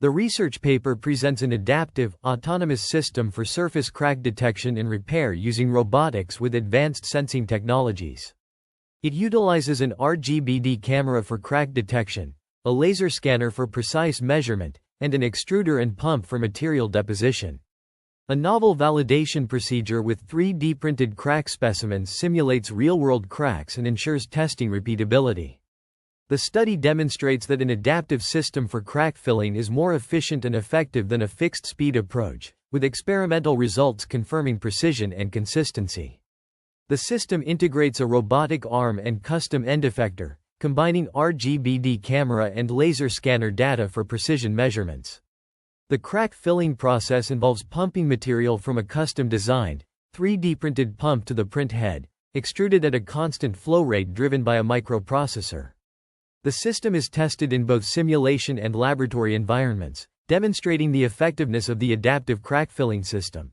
The research paper presents an adaptive, autonomous system for surface crack detection and repair using robotics with advanced sensing technologies. It utilizes an RGB-D camera for crack detection, a laser scanner for precise measurement, and an extruder and pump for material deposition. A novel validation procedure with 3D printed crack specimens simulates real-world cracks and ensures testing repeatability. The study demonstrates that an adaptive system for crack filling is more efficient and effective than a fixed-speed approach, with experimental results confirming precision and consistency. The system integrates a robotic arm and custom end effector, combining RGB-D camera and laser scanner data for precision measurements. The crack filling process involves pumping material from a custom-designed, 3D printed pump to the print head, extruded at a constant flow rate driven by a microprocessor. The system is tested in both simulation and laboratory environments, demonstrating the effectiveness of the adaptive crack filling system.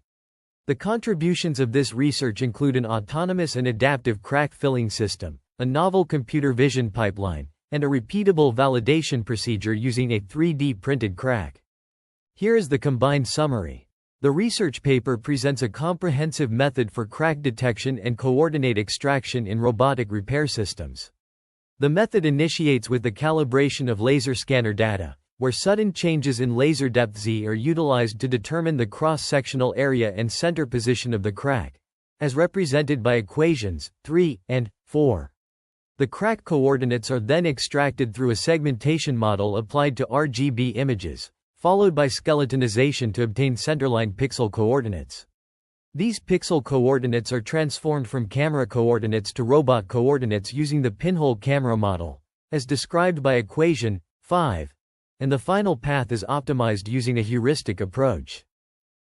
The contributions of this research include an autonomous and adaptive crack filling system, a novel computer vision pipeline, and a repeatable validation procedure using a 3D printed crack. Here is the combined summary. The research paper presents a comprehensive method for crack detection and coordinate extraction in robotic repair systems. The method initiates with the calibration of laser scanner data, where sudden changes in laser depth Z are utilized to determine the cross-sectional area and center position of the crack, as represented by equations 3 and 4. The crack coordinates are then extracted through a segmentation model applied to RGB images, followed by skeletonization to obtain centerline pixel coordinates. These pixel coordinates are transformed from camera coordinates to robot coordinates using the pinhole camera model, as described by equation 5, and the final path is optimized using a heuristic approach.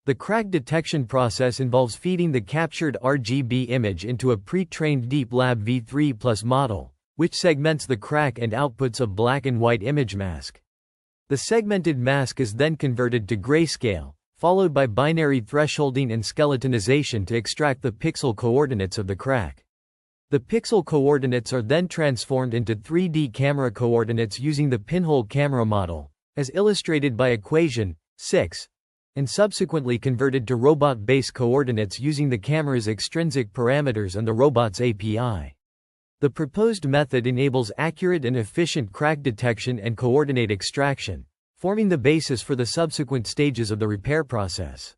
The crack detection process involves feeding the captured RGB image into a pre-trained Deep Lab V3+ model, which segments the crack and outputs a black and white image mask. The segmented mask is then converted to grayscale, followed by binary thresholding and skeletonization to extract the pixel coordinates of the crack. The pixel coordinates are then transformed into 3D camera coordinates using the pinhole camera model, as illustrated by equation 6, and subsequently converted to robot base coordinates using the camera's extrinsic parameters and the robot's API. The proposed method enables accurate and efficient crack detection and coordinate extraction, forming the basis for the subsequent stages of the repair process.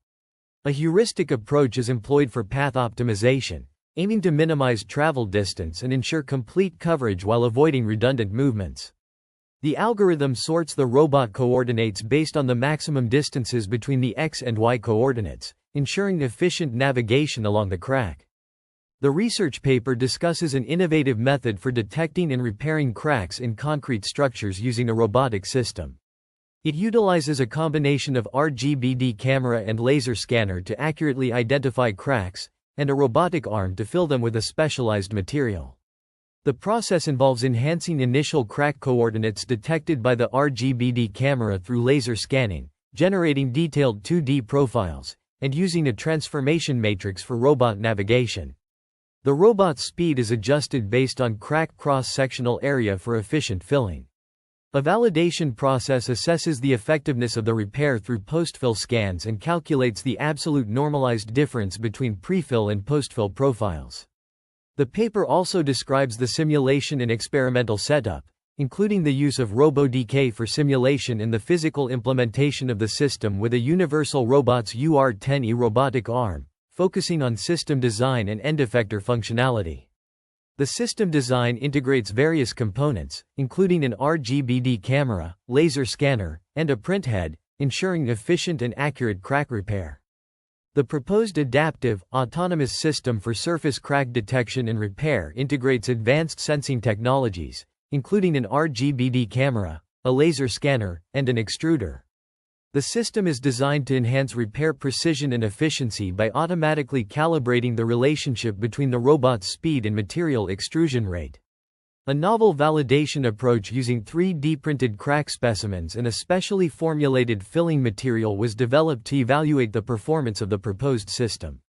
A heuristic approach is employed for path optimization, aiming to minimize travel distance and ensure complete coverage while avoiding redundant movements. The algorithm sorts the robot coordinates based on the maximum distances between the X and Y coordinates, ensuring efficient navigation along the crack. The research paper discusses an innovative method for detecting and repairing cracks in concrete structures using a robotic system. It utilizes a combination of RGB-D camera and laser scanner to accurately identify cracks, and a robotic arm to fill them with a specialized material. The process involves enhancing initial crack coordinates detected by the RGB-D camera through laser scanning, generating detailed 2D profiles, and using a transformation matrix for robot navigation. The robot's speed is adjusted based on crack cross-sectional area for efficient filling. A validation process assesses the effectiveness of the repair through post-fill scans and calculates the absolute normalized difference between pre-fill and post-fill profiles. The paper also describes the simulation and experimental setup, including the use of RoboDK for simulation in the physical implementation of the system with a universal robot's UR10E robotic arm, focusing on system design and end effector functionality. The system design integrates various components, including an RGB-D camera, laser scanner, and a print head, ensuring efficient and accurate crack repair. The proposed adaptive, autonomous system for surface crack detection and repair integrates advanced sensing technologies, including an RGB-D camera, a laser scanner, and an extruder. The system is designed to enhance repair precision and efficiency by automatically calibrating the relationship between the robot's speed and material extrusion rate. A novel validation approach using 3D printed crack specimens and a specially formulated filling material was developed to evaluate the performance of the proposed system.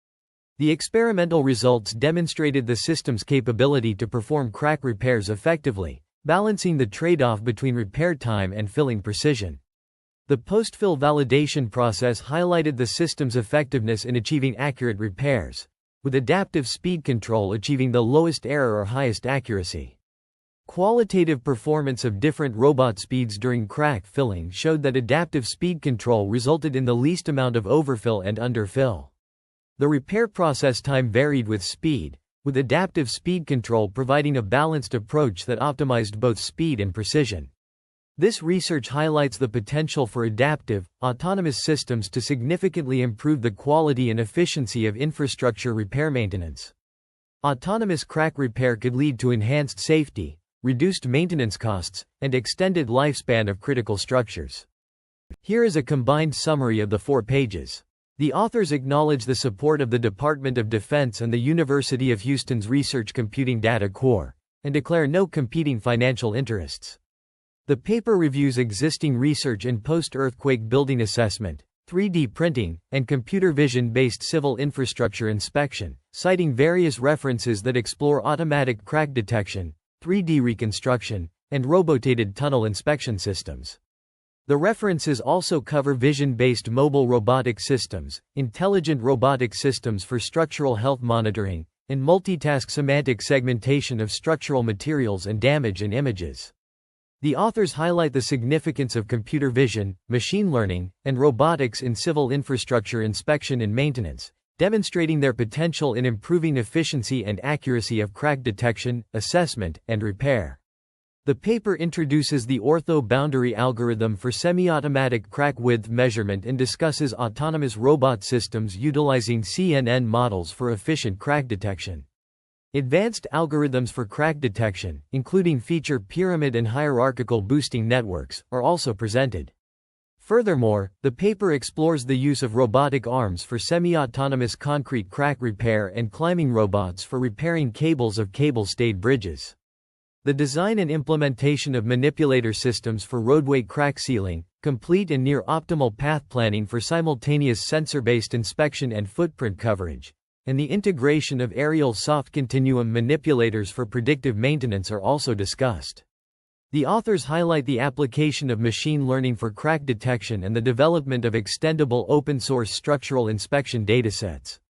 The experimental results demonstrated the system's capability to perform crack repairs effectively, balancing the trade-off between repair time and filling precision. The post-fill validation process highlighted the system's effectiveness in achieving accurate repairs, with adaptive speed control achieving the lowest error or highest accuracy. Qualitative performance of different robot speeds during crack filling showed that adaptive speed control resulted in the least amount of overfill and underfill. The repair process time varied with speed, with adaptive speed control providing a balanced approach that optimized both speed and precision. This research highlights the potential for adaptive, autonomous systems to significantly improve the quality and efficiency of infrastructure repair maintenance. Autonomous crack repair could lead to enhanced safety, reduced maintenance costs, and extended lifespan of critical structures. Here is a combined summary of the 4 pages. The authors acknowledge the support of the Department of Defense and the University of Houston's Research Computing Data Core, and declare no competing financial interests. The paper reviews existing research in post-earthquake building assessment, 3D printing, and computer vision-based civil infrastructure inspection, citing various references that explore automatic crack detection, 3D reconstruction, and robotated tunnel inspection systems. The references also cover vision-based mobile robotic systems, intelligent robotic systems for structural health monitoring, and multitask semantic segmentation of structural materials and damage in images. The authors highlight the significance of computer vision, machine learning, and robotics in civil infrastructure inspection and maintenance, demonstrating their potential in improving efficiency and accuracy of crack detection, assessment, and repair. The paper introduces the ortho-boundary algorithm for semi-automatic crack width measurement and discusses autonomous robot systems utilizing CNN models for efficient crack detection. Advanced algorithms for crack detection, including feature pyramid and hierarchical boosting networks, are also presented. Furthermore, the paper explores the use of robotic arms for semi-autonomous concrete crack repair and climbing robots for repairing cables of cable-stayed bridges. The design and implementation of manipulator systems for roadway crack sealing, complete and near-optimal path planning for simultaneous sensor-based inspection and footprint coverage, and the integration of aerial soft continuum manipulators for predictive maintenance are also discussed. The authors highlight the application of machine learning for crack detection and the development of extendable open-source structural inspection datasets.